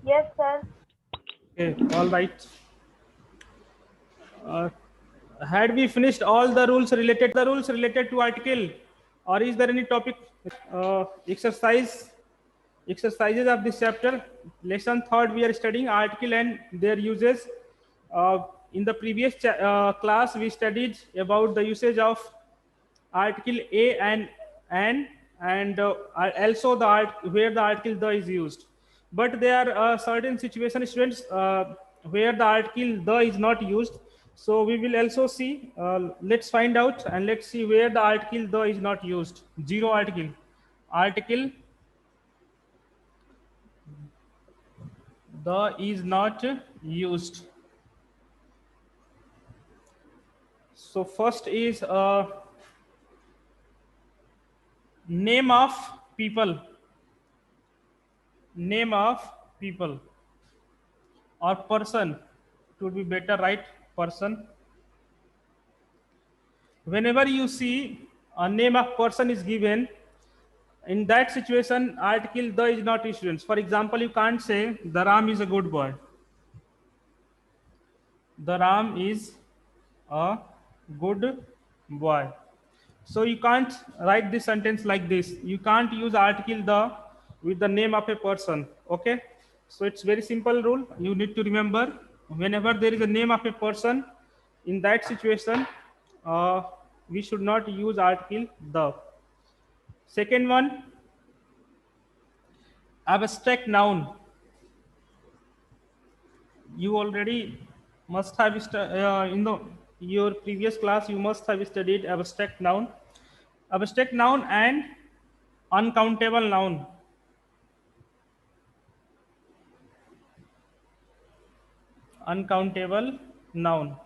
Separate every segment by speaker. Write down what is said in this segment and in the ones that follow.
Speaker 1: Yes, sir.
Speaker 2: Okay, all right. Uh, had we finished all the rules related to article, or is there any topic exercises of this chapter? Lesson third, we are studying article and their uses. In the previous class, we studied about the usage of article a and also the where the article the is used, but there are certain situation students where the article the is not used. So we will also see, let's find out and let's see where the article the is not used. Zero article the is not used. So first is name of people, name of people or person. It would be better, right? Person. Whenever you see a name of person is given, in that situation article the is not issued. For example, you can't say the Ram is a good boy. The Ram is a good boy. So you can't write this sentence like this. You can't use article the with the name of a person. Okay. So it's very simple rule. You need to remember, whenever there is a name of a person, in that situation, we should not use article the. Second one, abstract noun. You already must have in the your previous class. You must have studied abstract noun and uncountable noun. Uncountable noun.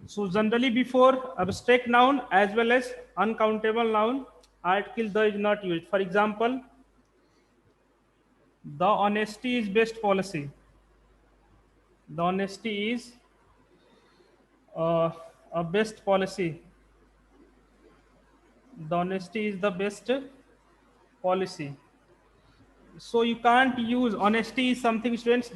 Speaker 2: So generally before abstract noun as well as uncountable noun, article the is not used. For example, the honesty is best policy. The honesty is a best policy. The honesty is the best policy. So you can't use honesty is something, students.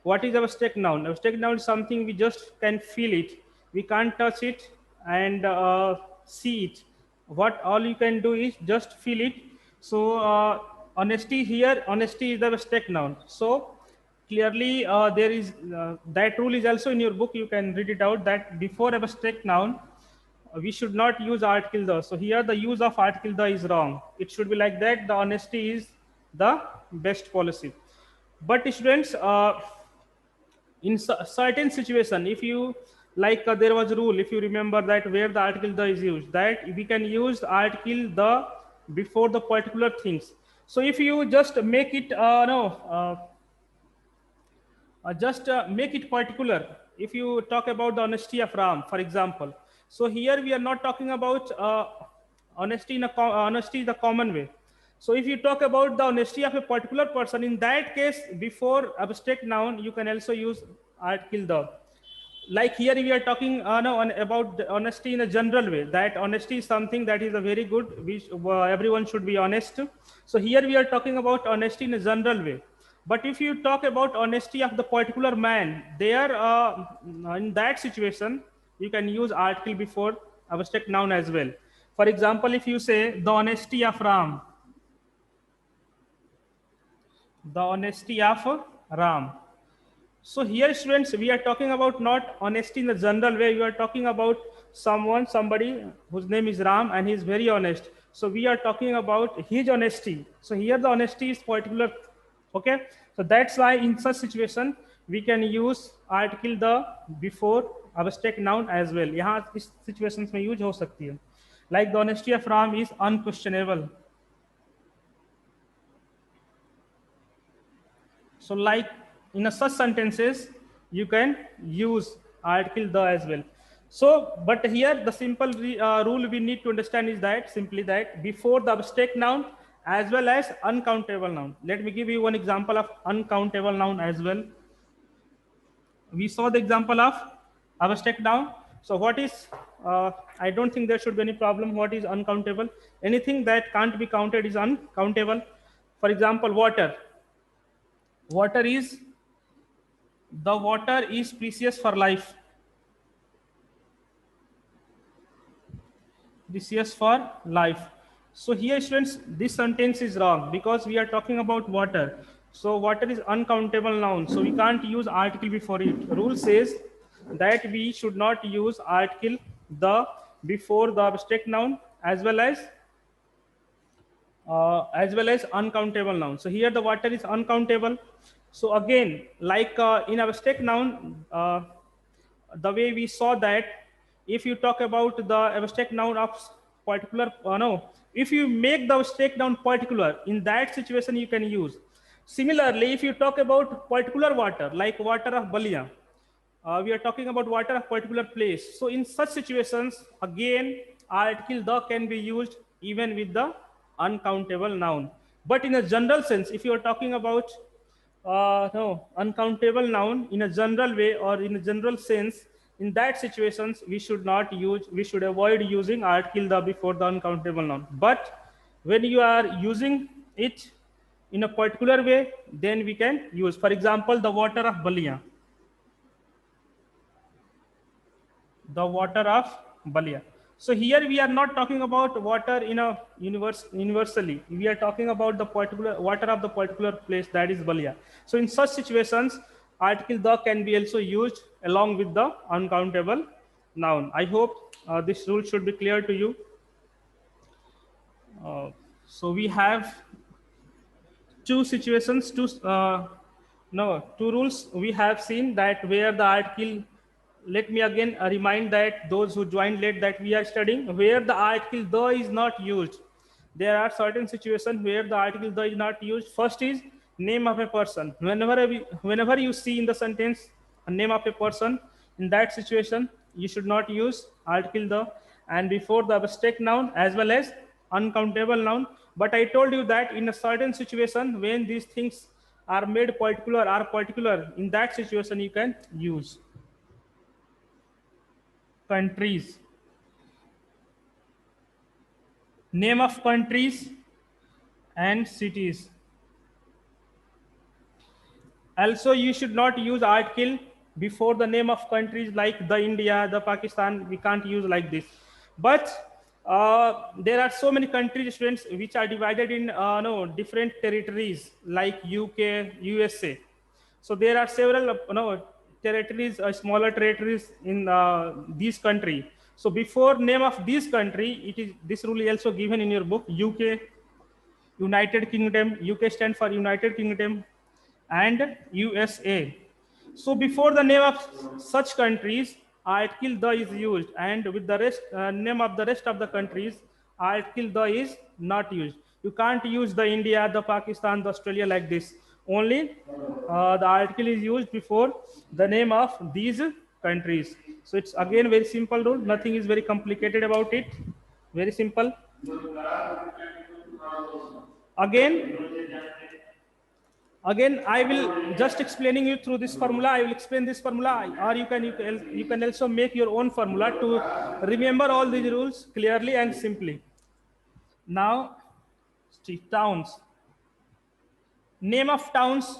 Speaker 2: What is abstract noun? Abstract noun is something we just can feel it. We can't touch it and see it. What all you can do is just feel it. So honesty here, honesty is the abstract noun. So clearly there is that rule is also in your book. You can read it out that before abstract noun we should not use article the. So here the use of article the is wrong. It should be like that: the honesty is the best policy. But students, in certain situation, if you like, there was a rule, if you remember, that where the article the is used, that we can use article the before the particular things. So if you just make it no just make it particular. If you talk about the honesty of Ram, for example, so here we are not talking about honesty in honesty is the common way. So if you talk about the honesty of a particular person, in that case, before abstract noun, you can also use article the. Like here we are talking no, about the honesty in a general way, that honesty is something that is a very good, which everyone should be honest. So here we are talking about honesty in a general way. But if you talk about honesty of the particular man, there in that situation you can use article before abstract noun as well. For example, if you say the honesty of Ram, the honesty of Ram. So here, students, we are talking about not honesty in the general way. We are talking about somebody whose name is Ram, and he is very honest. So we are talking about his honesty. So here the honesty is particular. Okay. So that's why in such situation we can use article the before abstract noun as well. यहाँ इस situations में use हो सकती है. Like the honesty of Ram is unquestionable. So, like in a such sentences, you can use article the as well. So, but here the simple rule we need to understand is that simply that before the abstract noun as well as uncountable noun. Let me give you one example of uncountable noun as well. We saw the example of abstract noun. So, what is? I don't think there should be any problem. What is uncountable? Anything that can't be counted is uncountable. For example, water. water is the water is precious for life. Precious for life. So here students, this sentence is wrong because we are talking about water. So water is uncountable noun, so we can't use article before it. Rule says that we should not use article the before the abstract noun as well as uncountable noun. So here the water is uncountable. So again, like in abstract noun, the way we saw that if you talk about the abstract noun of particular, no, if you make the abstract noun particular, in that situation you can use. Similarly, if you talk about particular water, like water of Balia, we are talking about water of particular place. So in such situations, again, article the can be used even with the uncountable noun. But in a general sense, if you are talking about no uncountable noun in a general way or in a general sense, in that situations we should avoid using article the before the uncountable noun. But when you are using it in a particular way, then we can use, for example, the water of Balia. The water of Balia. So here we are not talking about water in a universally. We are talking about the particular water of the particular place, that is Balia. So in such situations, article the can be also used along with the uncountable noun. I hope this rule should be clear to you. So we have two situations, two rules we have seen, that where the article, let me again remind that those who joined late that we are studying where the article the is not used. There are certain situations where the article the is not used. First is name of a person. Whenever you see in the sentence a name of a person, in that situation you should not use article the and before the abstract noun as well as uncountable noun. But I told you that in a certain situation when these things are made particular, in that situation you can use countries, name of countries and cities. Also, you should not use article before the name of countries like the India, the Pakistan. We can't use like this. But there are so many countries, students, which are divided in no different territories like UK, USA. So there are several territories, smaller territories in this country. So before name of this country, it is this rule is also given in your book. UK, United Kingdom. UK stands for United Kingdom, and USA. So before the name of such countries, article the is used, and with the rest name of the rest of the countries, article the is not used. You can't use the India, the Pakistan, the Australia like this. Only the article is used before the name of these countries. So it's again very simple rule. Nothing is very complicated about it. Very simple. Again again I will just explaining you through this formula. I will explain this formula, or you can also make your own formula to remember all these rules clearly and simply. Now, towns, name of towns.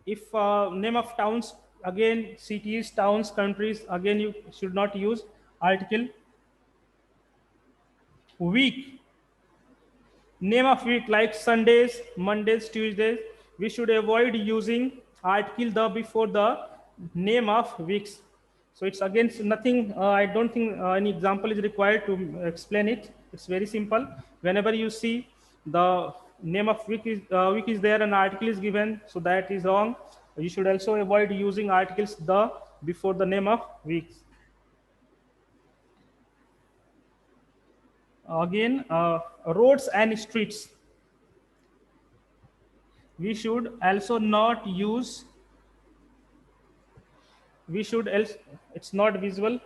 Speaker 2: If name of towns, again cities, towns, countries, again you should not use article. Week, name of week like Sundays, Mondays, Tuesdays, we should avoid using article the before the name of weeks. So it's against nothing. I don't think any example is required to explain it. It's very simple. Whenever you see the name of week is there and article is given, so that is wrong. You should also avoid using articles the before the name of weeks. Again, roads and streets, we should also not use. We should else, it's not visible.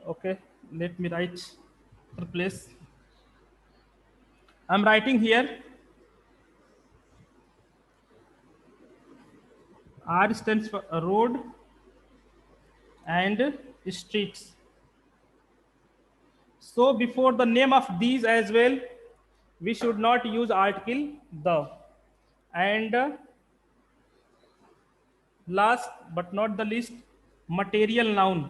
Speaker 2: Okay, let me write the place. I'm writing here. R stands for road and streets. So before the name of these as well, we should not use article the. And Last but not the least, material noun.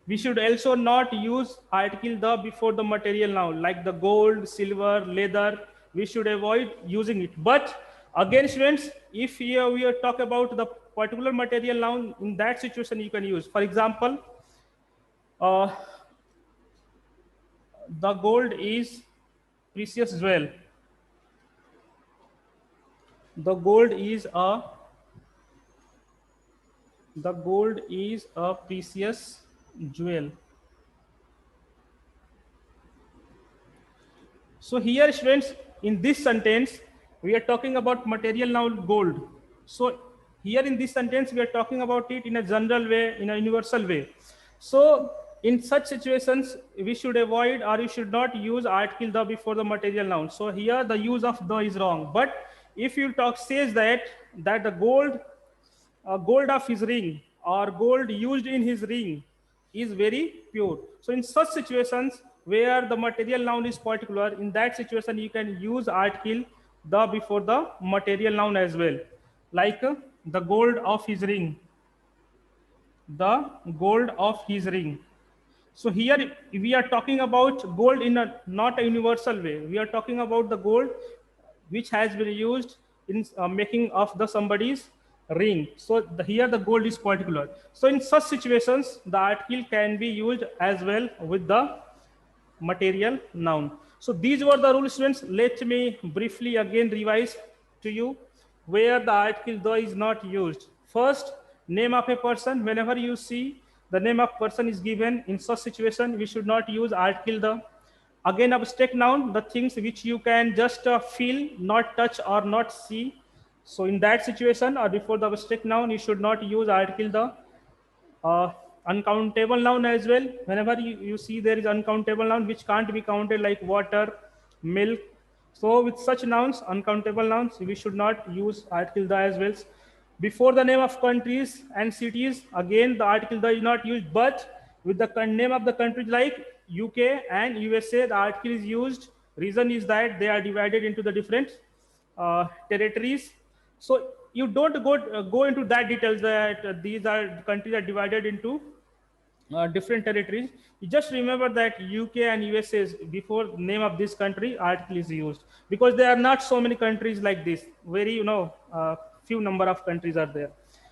Speaker 2: We should also not use article the before the material noun, like the gold, silver, leather. We should avoid using it. But again, students, if here we are talk about the particular material noun, in that situation you can use. For example, uh, the gold is precious jewel. The gold is a precious jewel. So here, students, in this sentence, we are talking about material noun gold. So here in this sentence, we are talking about it in a general way, in a universal way. So in such situations, we should avoid or we should not use article the before the material noun. So here the use of the is wrong. But if you talk says that the gold of his ring or gold used in his ring is very pure. So in such situations where the material noun is particular, in that situation you can use article the before the material noun as well. Like the gold of his ring. The gold of his ring. So here we are talking about gold in a not a universal way. We are talking about the gold which has been used in making of the somebody's ring. So here the gold is particular. So in such situations, the article can be used as well with the material noun. So these were the rules, students. Let me briefly again revise to you where the article the is not used. First, name of a person. Whenever you see the name of person is given in such situation, we should not use article the. Again, abstract noun, the things which you can just feel, not touch or not see. So in that situation or before the abstract noun, you should not use article the. Uncountable noun as well. Whenever you see there is uncountable noun which can't be counted, like water, milk. So with such nouns, uncountable nouns, we should not use article the as well. Before the name of countries and cities, again the article the is not used, but with the name of the countries like UK and USA, the article is used. Reason is that they are divided into the different territories. So you don't go into that details that these are countries are divided into different territories. You just remember that UK and USA is before name of this country article is used, because there are not so many countries like this. Very few number of countries are there.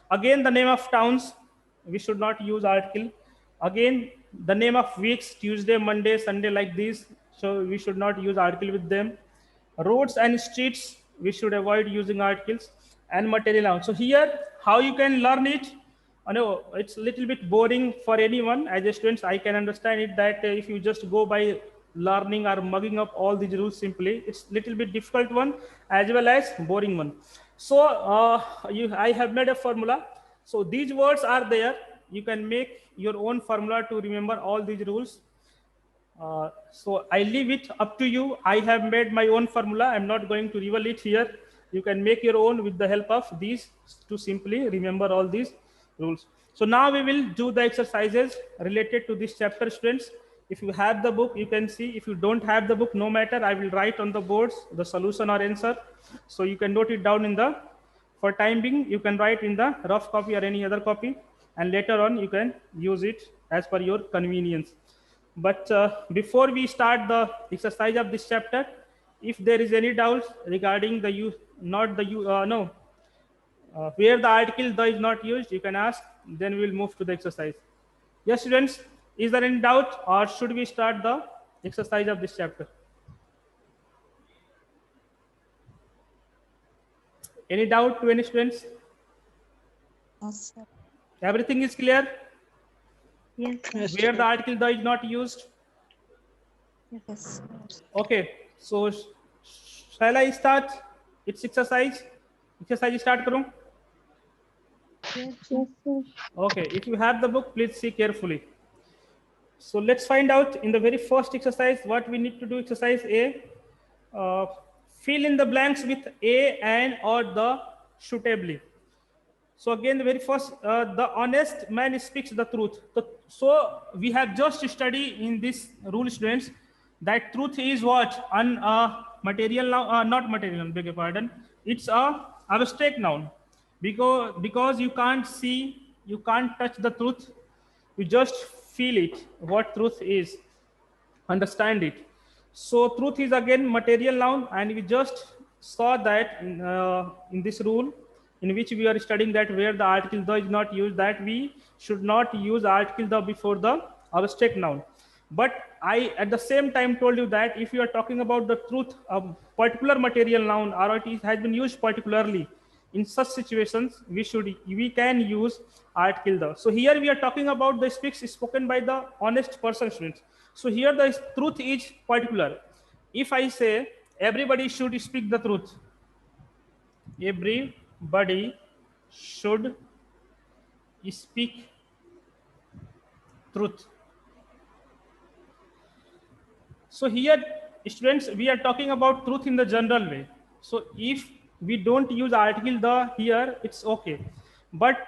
Speaker 2: Again, the name of towns, we should not use article. Again, the name of weeks, Tuesday, Monday, Sunday, like this. So we should not use article with them. Roads and streets, we should avoid using articles. And material noun. So here, how you can learn it? I know it's a little bit boring for anyone. As a student, I can understand it that if you just go by learning or mugging up all these rules simply, it's little bit difficult one as well as boring one. So I have made a formula. So these words are there. You can make your own formula to remember all these rules. So I leave it up to you. I have made my own formula. I'm not going to reveal it here. You can make your own with the help of these to simply remember all these rules. So now we will do the exercises related to this chapter, students. If you have the book, you can see. If you don't have the book, no matter, I will write on the boards the solution or answer. So you can note it down in the, for time being, you can write in the rough copy or any other copy. And later on, you can use it as per your convenience. But before we start the exercise of this chapter, if there is any doubts regarding the use, not the no, where the article the is not used, you can ask. Then we will move to the exercise. Yes, students, is there any doubt, or should we start the exercise of this chapter? Any doubt to any students?
Speaker 1: Yes, sir.
Speaker 2: Everything is clear?
Speaker 1: Yes,
Speaker 2: Where the article the is not used?
Speaker 1: yes.
Speaker 2: Okay, so shall I start its exercise? Exercise start करूं?
Speaker 1: Yes, sir.
Speaker 2: Okay, if you have the book, please see carefully. So let's find out in the very first exercise what we need to do. Exercise A, fill in the blanks with a, and, or the suitably. So again, the very first, the honest man speaks the truth. So we have just studied in this rule, students, that truth is what? material noun, not material noun, beg your pardon. It's a abstract noun because you can't see, you can't touch the truth, you just feel it, what truth is, understand it. So truth is again material noun, and we just saw that in this rule in which we are studying that where the article the is not used, that we should not use article the before the abstract noun. But I at the same time told you that if you are talking about the truth, a particular material noun or it has been used particularly, in such situations we can use article the. So here we are talking about the speaks spoken by the honest person, students. So here the truth is particular. If I say everybody should speak the truth, everybody should speak truth. So here, students, we are talking about truth in the general way. So if we don't use article the here, it's okay. But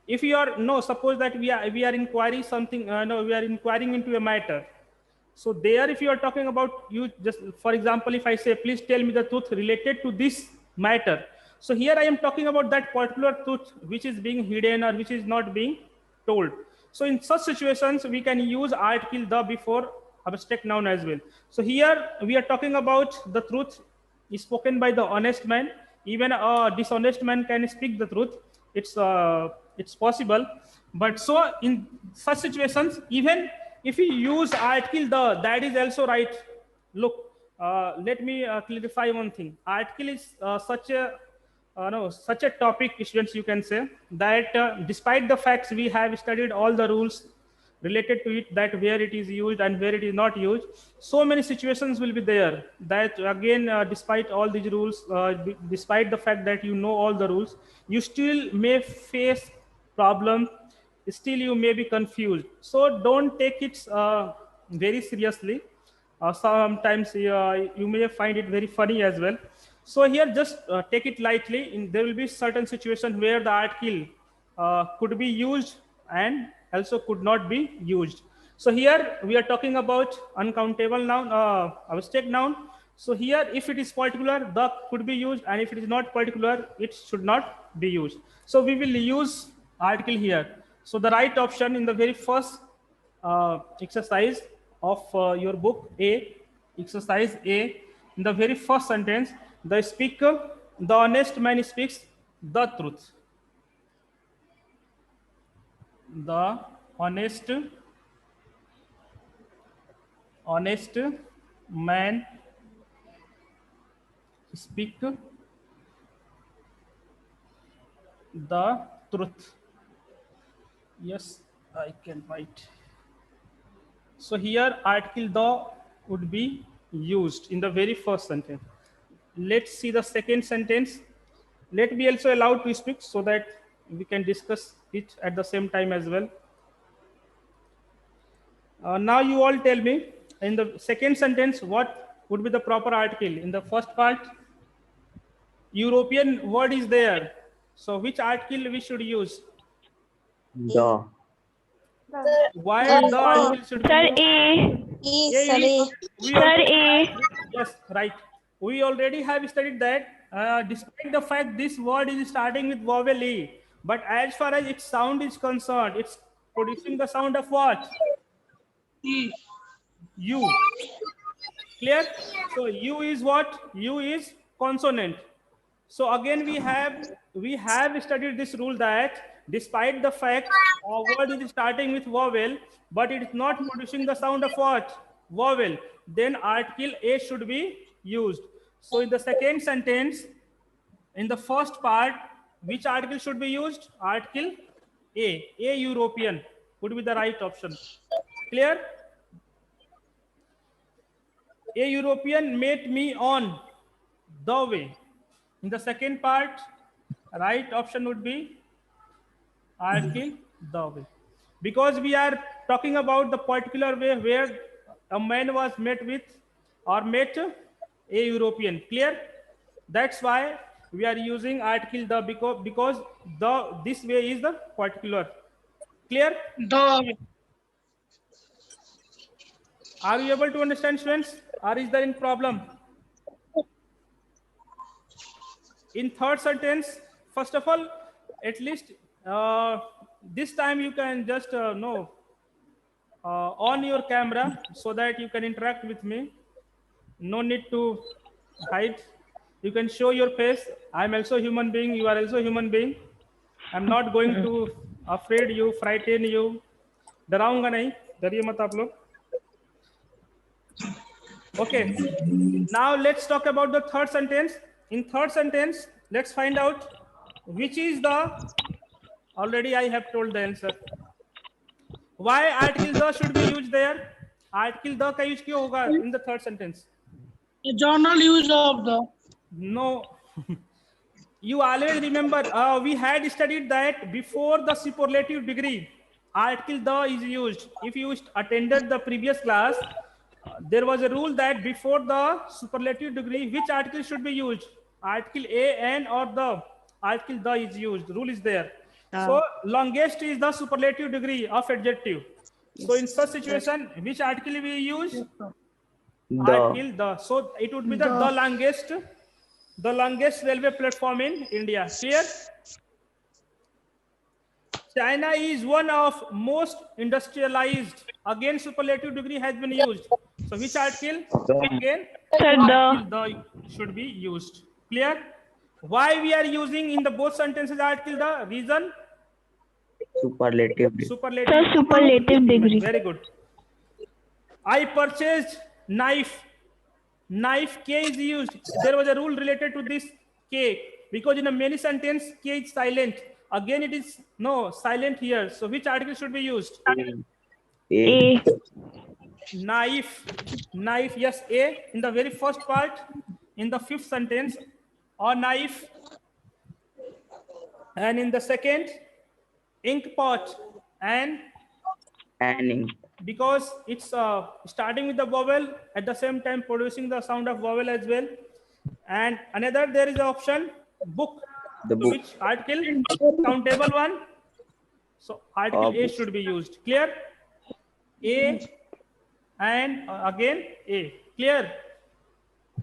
Speaker 2: if you are no, suppose that we are inquiring something. No, we are inquiring into a matter. So there, if you are talking about you just for example, if I say, please tell me the truth related to this matter. So here I am talking about that particular truth which is being hidden or which is not being told. So in such situations, we can use article the before abstract noun as well. So here we are talking about the truth is spoken by the honest man. Even a dishonest man can speak the truth. It's possible. But so in such situations, even if we use article the, that is also right. Look, let me clarify one thing. Article is such a topic, students, you can say that despite the facts we have studied all the rules related to it, that where it is used and where it is not used, so many situations will be there that again despite all these rules, despite the fact that you know all the rules, you still may face problem, still you may be confused. So don't take it very seriously. Sometimes you may find it very funny as well. So here just take it lightly. There will be certain situation where the article could be used and also could not be used. So here we are talking about uncountable noun, abstract noun. So here if it is particular, the could be used, and if it is not particular, it should not be used. So we will use article here. So the right option in the very first exercise of your book A, exercise A, in the very first sentence, the speaker, the honest man speaks the truth. The honest man speak the truth. Yes, I can write. So here article the would be used in the very first sentence. Let's see the second sentence. Let me also allowed to speak so that we can discuss it at the same time as well. Now you all tell me in the second sentence what would be the proper article. In the first part, European word is there. So which article we should use?
Speaker 3: The.
Speaker 2: Why the article should be
Speaker 4: Sir
Speaker 2: used?
Speaker 4: A.
Speaker 2: We
Speaker 4: Sir
Speaker 2: already,
Speaker 4: A.
Speaker 2: yes, right. We already have studied that despite the fact this word is starting with vowel E, but as far as its sound is concerned, it's producing the sound of what? U. Clear? So U is what? U is consonant. So again we have studied this rule that despite the fact a word is starting with vowel, but it is not producing the sound of what? Vowel. Then article A should be used. So in the second sentence, in the first part, which article should be used? Article A. A European would be the right option. Clear? A European met me on the way. In the second part, right option would be article the way. Because we are talking about the particular way where a man was met with or met a European. Clear? That's why we are using article the because the this way is the particular. Clear?
Speaker 5: The.
Speaker 2: Are you able to understand, students? Or is there any problem? In third sentence, first of all, at least this time you can just on your camera so that you can interact with me. No need to hide. You can show your face. I'm also a human being. You are also a human being. I'm not going to afraid you, frighten you. डराऊंगा नहीं, डरिए मत आप लोग. Okay. Now let's talk about the third sentence. In third sentence, let's find out which is the. Already I have told the answer. Why article the should be used there? Article the का use क्यों होगा in the third sentence?
Speaker 4: The general use of the.
Speaker 2: No. You always remember we had studied that before the superlative degree, article the is used. If you attended the previous class, there was a rule that before the superlative degree, which article should be used? Article a, an, or the. Article the is used. Rule is there. So longest is the superlative degree of adjective. So in such situation, which article we use? Article the. So it would be the longest railway platform in India. Clear? China is one of most industrialized. Again, superlative degree has been used. So which article? Again, article the should be used. Clear? Why we are using in the both sentences article the? Reason?
Speaker 3: Superlative.
Speaker 5: Superlative degree.
Speaker 2: Very good. I purchased knife. Knife K is used. There was a rule related to this K because in a many sentence K is silent. Again it is no silent here. So which article should be used?
Speaker 3: A.
Speaker 2: Knife. Knife, yes, A in the very first part in the fifth sentence, or knife. And in the second, ink pot and
Speaker 3: Ink.
Speaker 2: because it's starting with the vowel at the same time producing the sound of vowel as well. And another there is an option book.
Speaker 3: The
Speaker 2: So
Speaker 3: book.
Speaker 2: which article? Countable one. So article A should be used. Clear? A and again A. Clear?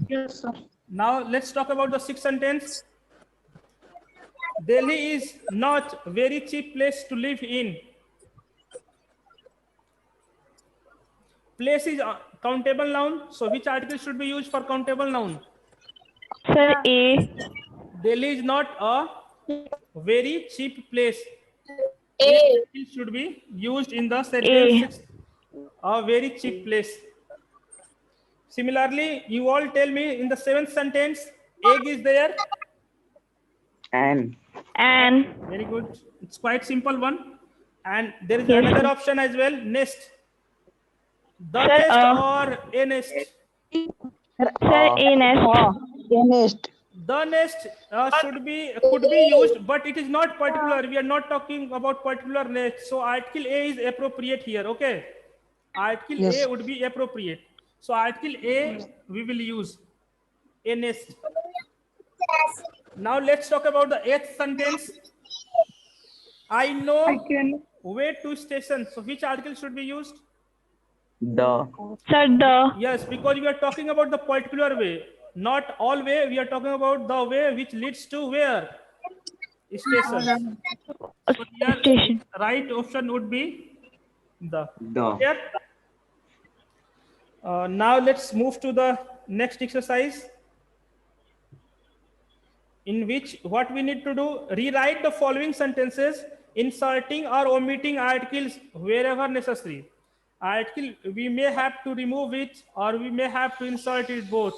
Speaker 4: Yes, sir.
Speaker 2: Now let's talk about the sixth sentence. Delhi is not very cheap place to live in. Place is countable noun. So which article should be used for countable noun?
Speaker 5: Sir, A.
Speaker 2: Delhi is not a very cheap place. It should be used in the sentence. A very cheap place. Similarly, you all tell me in the seventh sentence, egg is there.
Speaker 3: An.
Speaker 2: Very good. It's quite simple one. And there is another option as well, nest. The nest or a nest?
Speaker 5: Sir, A nest.
Speaker 2: The nest could be used, but it is not particular. We are not talking about particular nest. So article A is appropriate here. Okay. Article A would be appropriate. So article A we will use a nest. Now let's talk about the eighth sentence. I know way to station. So which article should be used?
Speaker 3: The.
Speaker 5: Sir, the.
Speaker 2: Yes, because we are talking about the particular way, not all way. We are talking about the way which leads to where? Station. So here,
Speaker 5: Station.
Speaker 2: right option would be the.
Speaker 3: The.
Speaker 2: Here. Now let's move to the next exercise, in which what we need to do, rewrite the following sentences, inserting or omitting articles wherever necessary. Article, we may have to remove it or we may have to insert it both.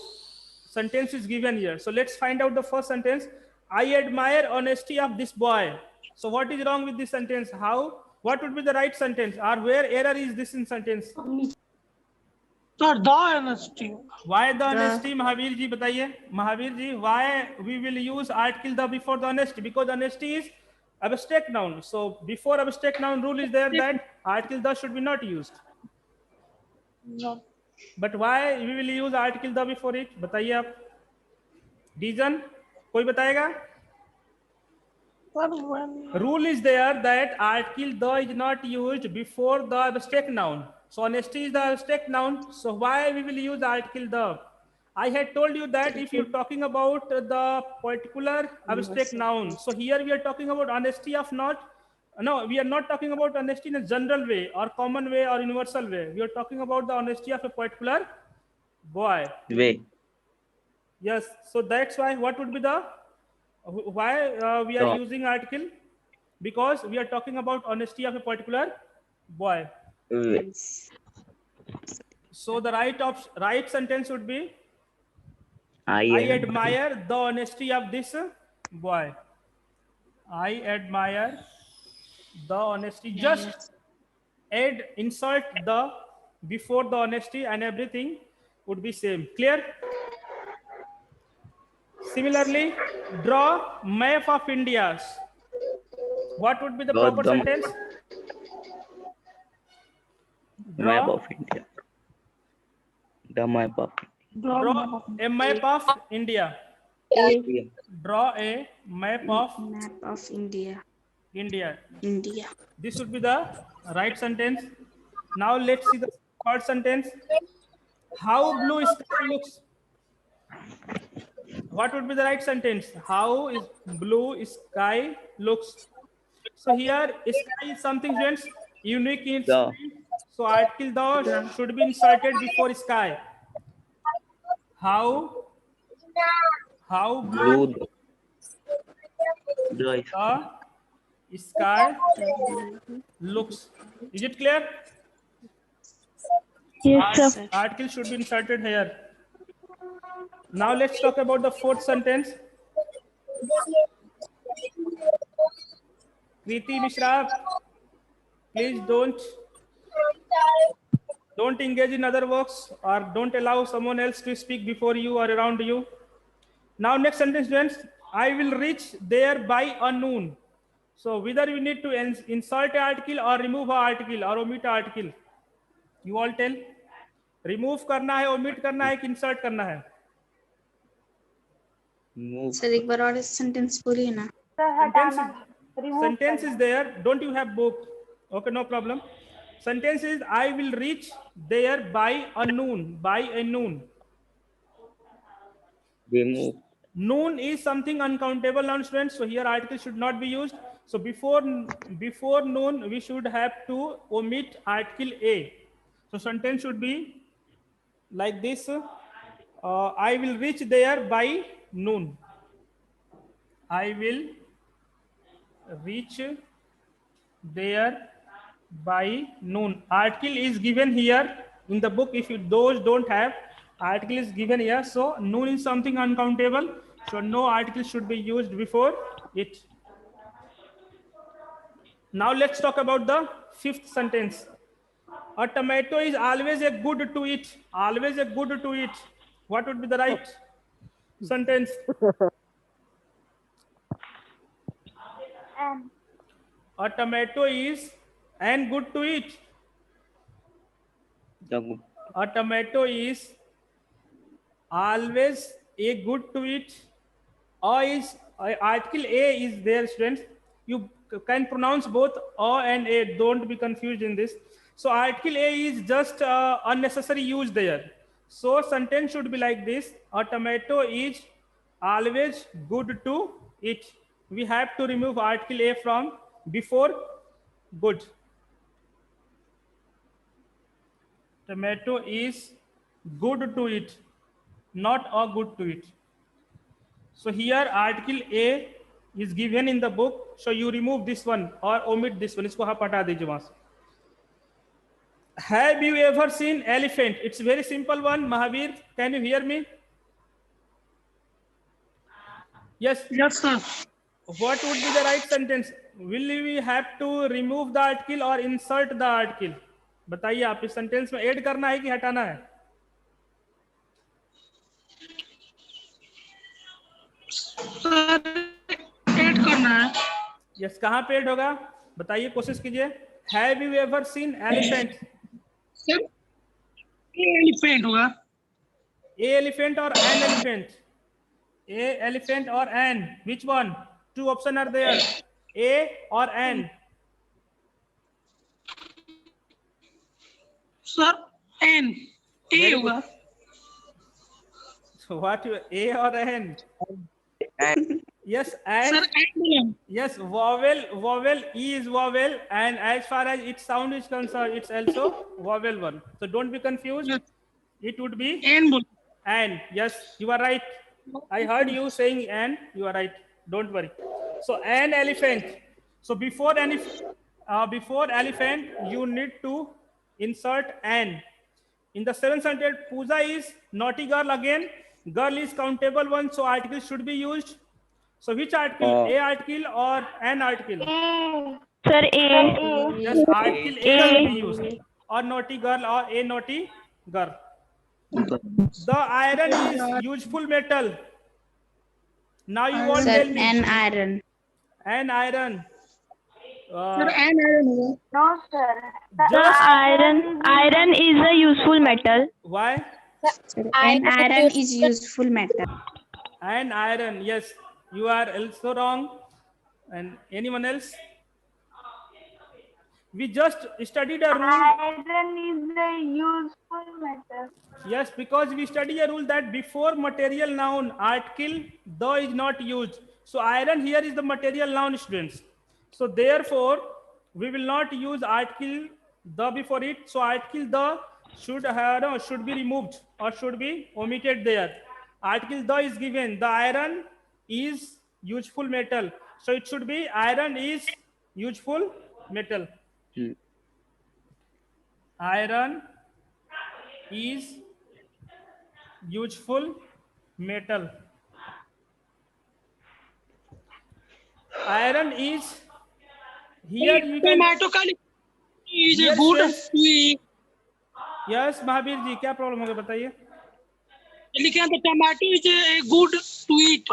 Speaker 2: Sentence is given here. So let's find out the first sentence. I admire honesty of this boy. So what is wrong with this sentence? How? What would be the right sentence? Or where error is this in sentence?
Speaker 4: Sir, the honesty.
Speaker 2: Why the honesty? Mahavir ji bataiye. Mahavir ji, why we will use article the before the honesty? Because honesty is abstract noun. So before abstract noun rule is there that article the should be not used.
Speaker 4: No.
Speaker 2: But why we will use article the before it? बताइए आप. Reason? कोई बताएगा?
Speaker 4: Sir, when
Speaker 2: Rule is there that article the is not used before the abstract noun. So honesty is the abstract noun. So why we will use article the? I had told you that if you're talking about the particular abstract noun, so here we are talking about honesty of not, no, we are not talking about honesty in a general way or common way or universal way. We are talking about the honesty of a particular boy.
Speaker 3: Way.
Speaker 2: Yes, so that's why what would be the, why we are
Speaker 3: The.
Speaker 2: using article? Because we are talking about honesty of a particular boy.
Speaker 3: Way.
Speaker 2: So the right sentence would be,
Speaker 3: I
Speaker 2: I
Speaker 3: admire.
Speaker 2: admire the honesty of this boy. I admire the honesty. Just add, insert the before the honesty and everything would be same. Clear? Similarly, draw map of India. What would be the
Speaker 3: Draw
Speaker 2: proper
Speaker 3: the
Speaker 2: sentence?
Speaker 3: map
Speaker 2: Draw,
Speaker 3: of India. The map of
Speaker 2: draw a map of India.
Speaker 3: India.
Speaker 2: Draw a map of
Speaker 1: India.
Speaker 2: India.
Speaker 1: India.
Speaker 2: This would be the right sentence. Now let's see the third sentence. How blue sky looks. What would be the right sentence? How is blue sky looks. So here sky is something, students, unique in its
Speaker 3: The.
Speaker 2: kind. So article the should be inserted before sky. How blue
Speaker 3: Blue. The.
Speaker 2: the sky looks. Is it clear?
Speaker 5: Yes, sir.
Speaker 2: Article should be inserted here. Now let's talk about the fourth sentence. Kriti Mishra, please don't engage in other works or don't allow someone else to speak before you or around you. Now next sentence, students. I will reach there by noon. So whether you need to insert an article or remove an article or omit an article, you all tell. Remove करना है, omit करना है कि insert करना है?
Speaker 3: Move.
Speaker 1: Sir एक बार और sentence बोलिए ना.
Speaker 2: Sentence is there. Don't you have book? Okay, no problem. Sentence is I will reach there by noon. By noon.
Speaker 3: Remove.
Speaker 2: Noon is something uncountable noun, students. So here article should not be used. So before noon, we should have to omit article A. So sentence should be like this. I will reach there by noon. I will reach there by noon. Article is given here in the book. If you those don't have, article is given here. So noon is something uncountable. So no article should be used before it. Now let's talk about the fifth sentence. A tomato is always a good to eat. Always a good to eat. What would be the right sentence? A tomato is and good to eat.
Speaker 3: The.
Speaker 2: A tomato is always a good to eat. Or is article A is there, students. You can pronounce both A and A. Don't be confused in this. So article A is just unnecessary use there. So sentence should be like this. A tomato is always good to eat. We have to remove article A from before good. Tomato is good to eat, not a good to eat. So here article A is given in the book. So you remove this one or omit this one. इसको आप हटा दीजिए वहां से. Have you ever seen elephant? It's very simple one. Mahavir, can you hear me? Yes.
Speaker 4: Yes, sir.
Speaker 2: What would be the right sentence? Will we have to remove the article or insert the article? बताइए आप इस sentence में add करना है कि हटाना है?
Speaker 4: Sir add करना है.
Speaker 2: यस, कहाँ पे ऐड होगा? बताइए, कोशिश कीजिए. Have you ever seen elephant?
Speaker 4: Sir elephant होगा.
Speaker 2: A elephant or an elephant? A elephant or an? Which one? Two options are there. A or an?
Speaker 4: Sir an A होगा.
Speaker 2: What A or N?
Speaker 3: And
Speaker 2: Yes,
Speaker 4: Sir,
Speaker 2: and
Speaker 4: and
Speaker 2: yes, vowel E is vowel, and as far as its sound is concerned, it's also vowel one. So don't be confused.
Speaker 4: Yes.
Speaker 2: It would be
Speaker 4: and बोलो.
Speaker 2: and. Yes, you are right. I heard you saying and. You are right. Don't worry. So an elephant. So before elephant, you need to insert an. In the seventh sentence, Pooja is naughty girl again. Girl is countable one, so article should be used. So which article? A article or an article?
Speaker 5: Sir, A.
Speaker 2: Yes, article A should be used. Or naughty girl or a naughty girl. The iron is useful metal. Now you won't
Speaker 1: Sir,
Speaker 2: tell me.
Speaker 1: an iron.
Speaker 2: An iron.
Speaker 4: Sir, and iron होगा.
Speaker 2: Just
Speaker 5: Iron is a useful metal.
Speaker 2: why?
Speaker 1: Sir, an iron is useful metal.
Speaker 2: An iron. Yes, you are also wrong. And anyone else? We just studied a rule.
Speaker 5: Iron is a useful metal.
Speaker 2: Yes, because we study a rule that before material noun, article the is not used. So iron here is the material noun, students. So therefore, we will not use article the before it. So article the should be removed or should be omitted there. Article the is given. The iron is useful metal. So it should be iron is useful metal. Iron is useful metal. Iron is here you can.
Speaker 4: Tomato का is a
Speaker 2: Yes,
Speaker 4: good
Speaker 2: yes.
Speaker 4: to eat.
Speaker 2: Yes Mahavir ji क्या problem होगा बताइए.
Speaker 4: लिखे हैं तो tomato is a good to eat.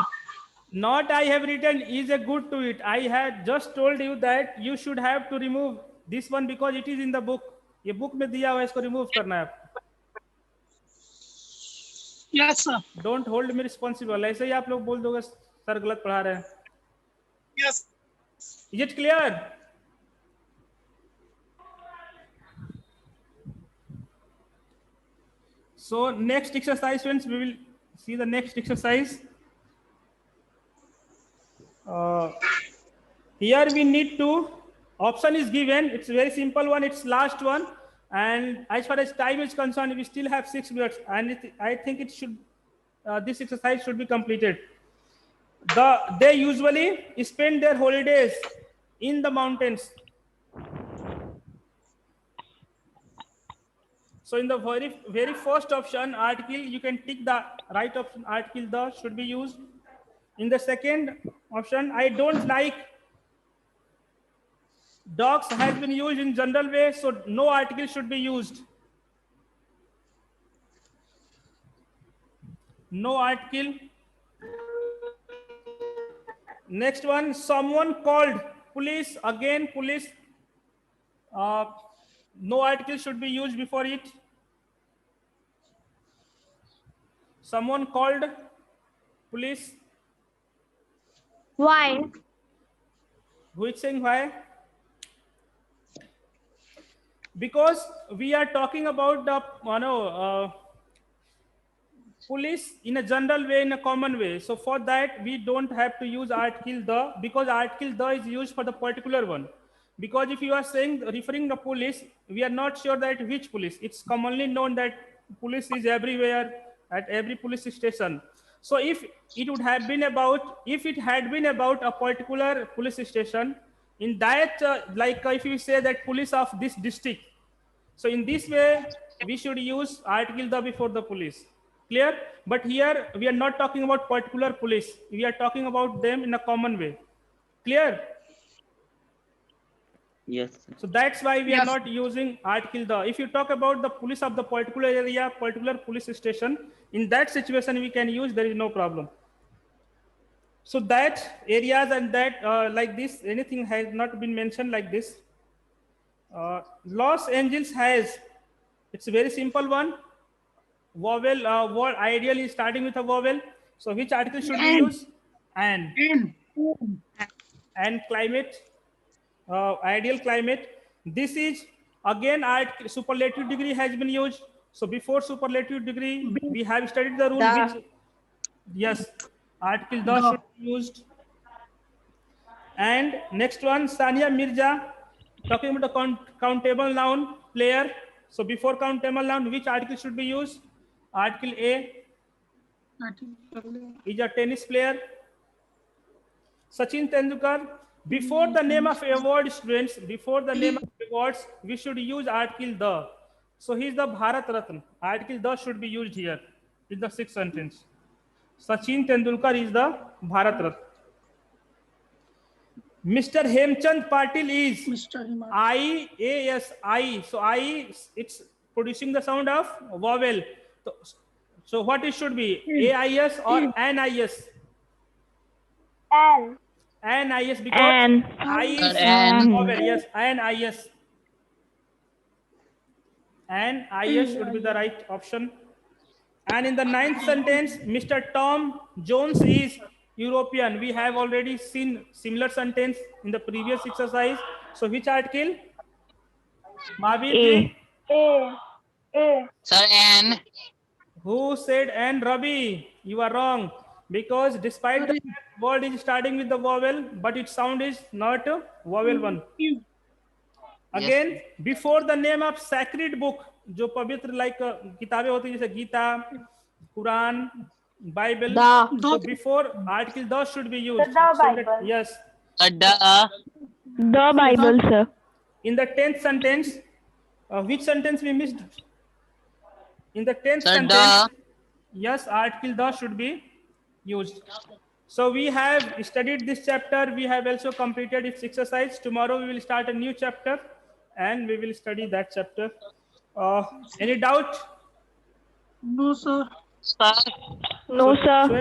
Speaker 2: Not I have written is a good to it. I had just told you that you should have to remove this one because it is in the book. ये book में दिया हुआ है, इसको remove करना है आपको.
Speaker 4: Yes, sir.
Speaker 2: Don't hold me responsible. ऐसे ही आप लोग बोल दोगे सर गलत पढ़ा रहे हैं.
Speaker 4: Yes.
Speaker 2: Is it clear? So next exercise, friends, we will see the next exercise. Here we need to, option is given. It's a very simple one. It's last one. And as far as time is concerned, we still have 6 minutes. And I think it should, this exercise should be completed. They usually spend their holidays in the mountains. So in the very first option, article, you can tick the right option, article the should be used. In the second option, I don't like dogs has been used in general way, so no article should be used. No article. Next one, someone called police. Again, police. No article should be used before it. Someone called police.
Speaker 5: Why?
Speaker 2: Who is saying why? Because we are talking about the police in a general way, in a common way. So for that, we don't have to use article the, because article the is used for the particular one. Because if you are saying, referring to police, we are not sure that which police. It's commonly known that police is everywhere at every police station. So if it would have been about, if it had been about a particular police station, in that, if you say that police of this district, so in this way, we should use article the before the police. Clear? But here we are not talking about particular police. We are talking about them in a common way. Clear?
Speaker 3: Yes.
Speaker 2: So that's why we are not using article the. If you talk about the police of the particular area, particular police station, in that situation we can use, there is no problem. So that areas and that like this, anything has not been mentioned like this. Los Angeles has, it's a very simple one. Vowel, word ideally starting with a vowel. So which article should we use? And climate, ideal climate. This is again superlative degree has been used. So before superlative degree, we have studied the rule which Yes, article the should be used. And next one, Sania Mirza, talking about the countable noun, player. So before countable noun, which article should be used? Article A is a tennis player. Sachin Tendulkar, before the name of award, students, before the name of awards, we should use article the. So he is the Bharat Ratna. Article the should be used here in the sixth sentence. Sachin Tendulkar is the Bharat Ratna. Mr. Hemchand Patil is
Speaker 4: Mr. Himar.
Speaker 2: I-A-S, I. So I, it's producing the sound of vowel. So what it should be? A-I-S or N-I-S?
Speaker 5: N.
Speaker 2: N-I-S because
Speaker 5: N.
Speaker 2: I is
Speaker 6: N.
Speaker 2: vowel. Yes, N-I-S. N-I-S should be the right option. And in the ninth sentence, Mr. Tom Jones is European. We have already seen similar sentence in the previous exercise. So which article? Mahavir?
Speaker 5: A. A.
Speaker 6: Sir, N.
Speaker 2: Who said N? Ravi? You are wrong. Because despite the word is starting with the vowel, but its sound is not a vowel one. Again, before the name of sacred book, जो पवित्र like किताबें होती हैं जैसे Gita, Quran, Bible. So before article the should be used.
Speaker 5: The
Speaker 2: So
Speaker 5: Bible.
Speaker 2: yes.
Speaker 6: The.
Speaker 5: The Bible, sir.
Speaker 2: In the 10th sentence, which sentence we missed? In the 10th
Speaker 6: Sir,
Speaker 2: sentence,
Speaker 6: the.
Speaker 2: yes, article the should be used. So we have studied this chapter. We have also completed its exercise. Tomorrow we will start a new chapter and we will study that chapter. Any doubt?
Speaker 4: No, sir.
Speaker 6: Sir.
Speaker 5: No, sir.
Speaker 2: So